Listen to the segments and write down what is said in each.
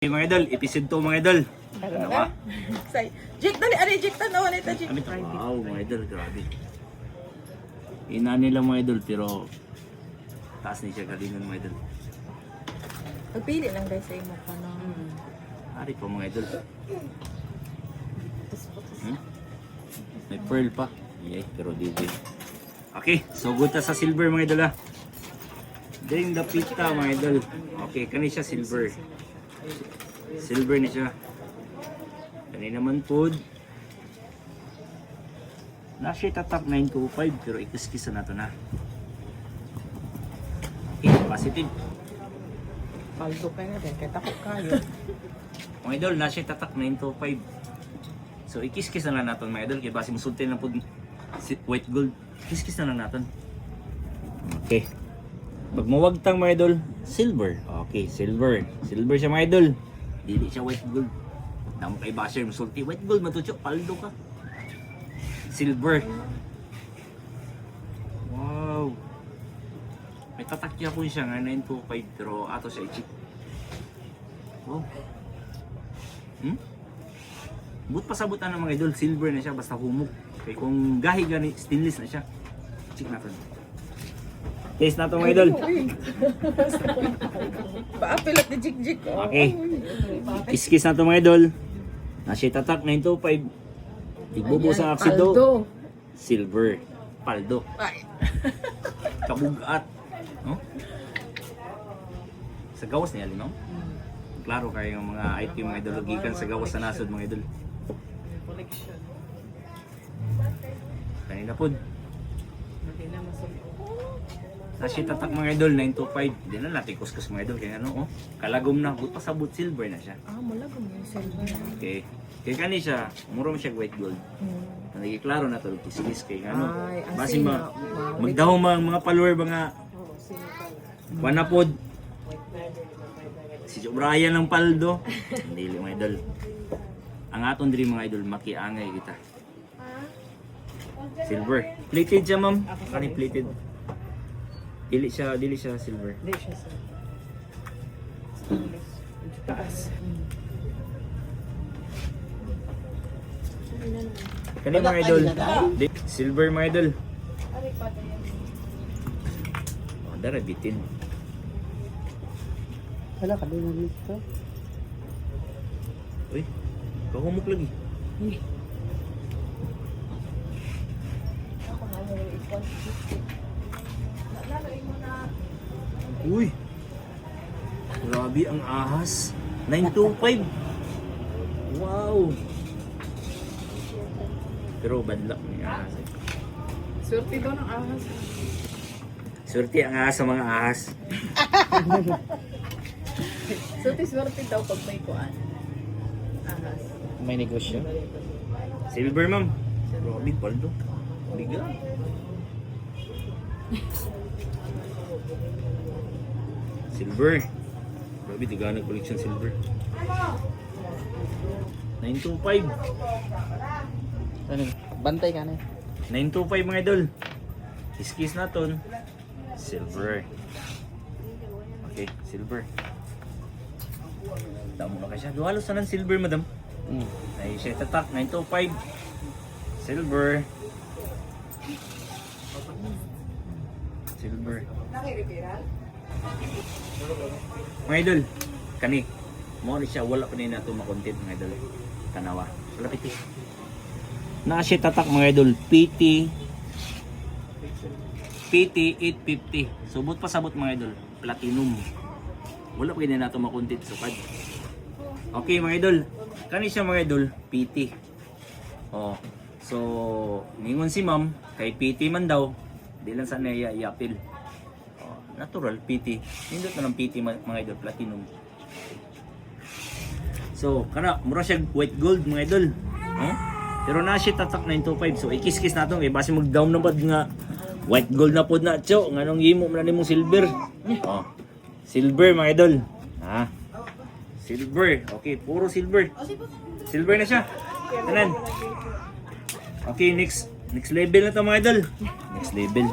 Mga idol, episode 2 mga idol. Ano ba? Say, Jake, dali, Jake, tanaw na ito, Jake. Wow, mga idol, grabe. Ina nila mga idol, pero taas ni siya galingan mga idol. Pagpili lang guys sa imo pa no. Ari pa mga idol. May pearl pa. Yay, pero dito. Okay, so good ta sa silver mga idol ha. Ding the pita mga idol. Okay, kani siya silver. Silver na siya. Kani naman food. Nasa tatak 925 pero ikiskisa na to na. Okay, positive. Paldo ka na din, kaya takot kayo. Mga idol, nasa tatak 925. So ikiskis na lang natin mga idol. Kaya basi musultin lang po white gold. Kiskis na lang natin. Okay. Pag mawagtang mga idol, silver. Okay, silver. Silver siya mga idol. Dili siya white gold. Namo kay basher musulti white gold matucho paldo ka. Silver. Wow. May tatakya po siya nga 925 pero ato siya i-check. Wow. But pasabutan ng mga idol, silver na siya basta humok. Kaya kung gahi gani stainless na siya. Check natin. Taste na ito mga idol. Paapilat ni Jik. Okay. Kiskis na ito mga idol. Nasa tatak 925. Tigbubo sa aksido. Paldo. Silver. Paldo. Ay. Kabugat. No? Sa gawas niya, no? Klaro kayo yung mga item mga idol. Gikan sa gawas sa nasod mga idol. Collection. Kanina po. Hindi na masuk. Nasa tatak mga idol 925. Hindi na natin kuskus mga idol. Kaya ano, oh. Kalagom na. But pasabot silver na siya. Ah, malagom yung silver. Okay. Kaya kani siya, mura mo siya white gold. Nagiklaro na to, kiskis kay ano. Ay, ang Basi sina. magdaw mga follower mga Oo, sino pa? wanapod. Si Jo Brian ng paldo. Dili mga idol. Ang aton diri mga idol makiangay kita. Silver. Plated siya ma'am. Kani plated. Dili siya silver. Hindi siya sir. Stainless. Taas. Kani mga idol. Silver mga idol. Oh, dara bitin. Wala ka din ng ito. Uy, kahumok lagi. Uy, grabe ang ahas. 925. Wow. Pero badlak ni ahas. Swerte daw ng ahas. Swerte ang ahas sa mga ahas. Swerte daw pag may kuan. Ahas. May negosyo. Silver ma'am. Grabe, paldo. Biga. Silver. Grabe, tiganag collection silver. 925. Ano? Bantay ka na. 925 mga idol. Kiskis naton. Silver. Okay, silver. Damo na ka siya. Duhalos na ng silver, madam. Ay, siya tatak. 925. Silver. Silver. Mga idol, kani. Mo ni siya, wala pa rin nato makontent mga idol. Tanawa. Wala piti. Na siya tatak mga idol. PT 850. Subot pa sabot mga idol. Platinum. Wala pa rin nato makontent sukad. Okay mga idol. Kani siya mga idol. PT. Oh. So, ningon si ma'am, kay PT man daw, di lang sana i-appeal. Oh, natural, PT. Nindot na ng PT mga idol, platinum. So, kana, mura siya white gold mga idol. Oh? Pero na siya tatak 925. So, ikis-kis na ito. Basi mag-down na ba nga white gold na po na, cho. Nga nung himo mo na mong silver. Oh. Silver mga idol. Ha? Silver. Okay, puro silver. Silver na siya. Tanan. Okay, next level na to mga idol. Next level.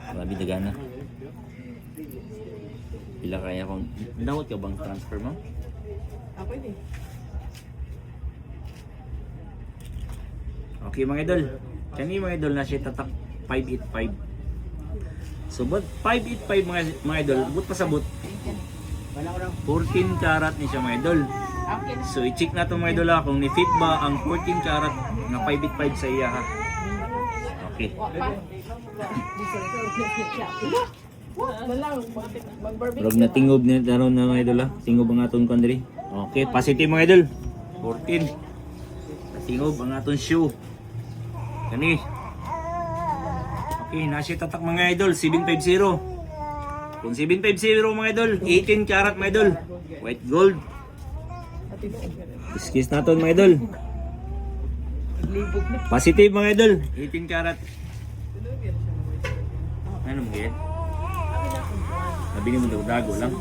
Grabe daga na. Pila kaya kung dawat ka bang transfer mo? Pwede. Okay mga idol. Kani mga idol na siya tatak 585. So but 585 mga idol, but pasabot 14 karat ni siya mga idol. Okay. So i-check na to mga idol ha, kung ni fit ba ang 14 karat na 585 sa iya ha. Okay. Pero natingob ni daron na mga idol ha. Tingob ang aton kandri. Okay, positive mga idol. 14. Natingob ang aton shoe. Kani. Okay, nasi tatak mga idol 750. Kung 750 mga idol, 18 karat mga idol. White gold. Kiskis naton mga idol. Positive mga idol, 18 karat. Ano mo yan? Sabi ni mo dago lang.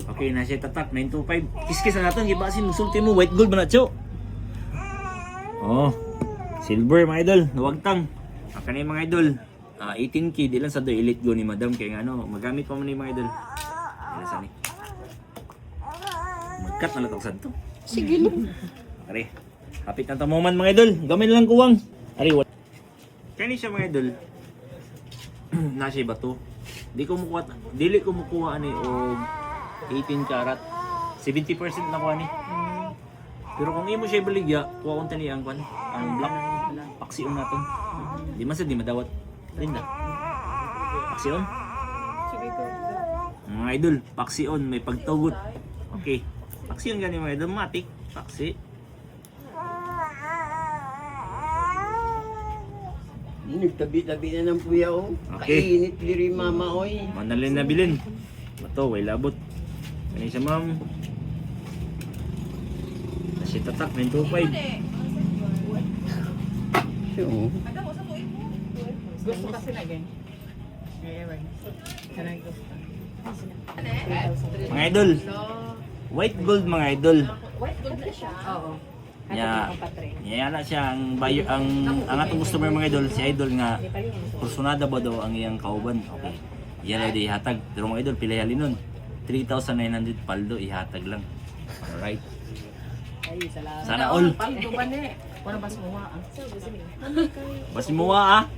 Okay, nasa tatak 925. Kiskis na natin, gibasin musulti mo white gold ba na cho? Oh. Silver mga idol, nawagtang. Ang kanay mga idol, 18K di lang sa do elite go ni madam kay nga ano, magamit pa mo ni mga idol. Ano sa ni? Magkat na latong santo. Sige lang. Ari, kapit na tamuman mga idol. Gamay lang kuwang. Ari, wala. Kani siya mga idol. Nasi ba to? Dili ko mukuha ani og 18 karat. 70% na kuha ni. Pero kung imo siya baligya, kuha kong tani ang kwan, ang black. Paksiyon naton. Di man sa di madawat. Linda. Paksiyon. Mga idol, paksiyon may pagtugot. Okay. Paksiyon gani mga idol, matik. Paksi. Nagtabi-tabi na ng puya oh. Okay. Kainit diri mama oy. Manalin na bilin. Mato, way labot. Kani siya ma'am. Nasi tatak, 925. So, Gusto kasi na gang. Ngayon. Kanang gusto. Mga idol, So, white gold mga idol. white gold na siya. Oo. Nya, nya na siya ang bayo ang atong customer mga idol, si idol nga kursunada ba daw ang iyang kauban. Okay. Yan ay di ihatag. Pero mga idol, pila yali nun? 3,900 paldo ihatag lang. Alright. Ay, salamat. Sana all. Paldo ba ni? Para bas mo ha. Basi mo ah.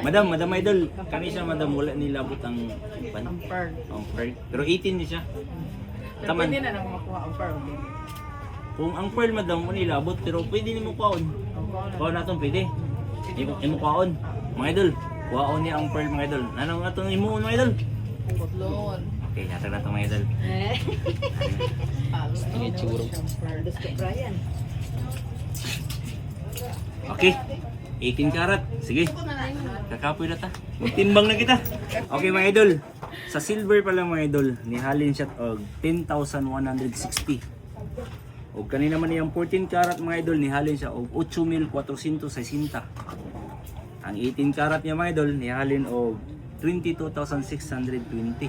Madam idol, kani siya madam wala nilabot ang pan. Pearl. Ang pearl. Pero 18 ni siya. Taman. Pwede na nang makuha ang pearl. Kung ang pearl madam mo nilabot pero pwede nimo kuhaon. Kuhaon naton pwede. Imo kuhaon. Mga idol, kuhaon niya ang pearl mga idol. Nanong atong imo mga idol? Putlon. Okay, hatag na to mga idol. Sige, churro. Okay. 18 karat. Sige. Kakapoy na ta. Magtimbang na kita. Okay mga idol. Sa silver pa lang mga idol, nihalin siya og 10,160. O kanina man yung 14 karat mga idol, nihalin siya og 8,460. Ang 18 karat niya mga idol, nihalin og 22,620.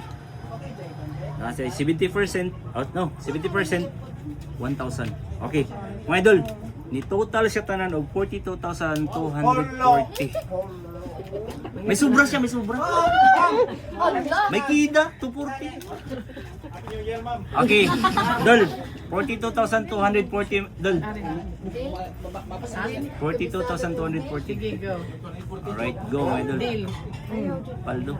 Nasa 70%, 70%, 1,000. Okay, mga idol, ni total siya tanan og 42,240. May sobra siya, may sobra. May kida, 240. Okay, Dol, 42,240, Dol. 42,240. Sige, go. Alright, go, mga idol. Deal. Paldo.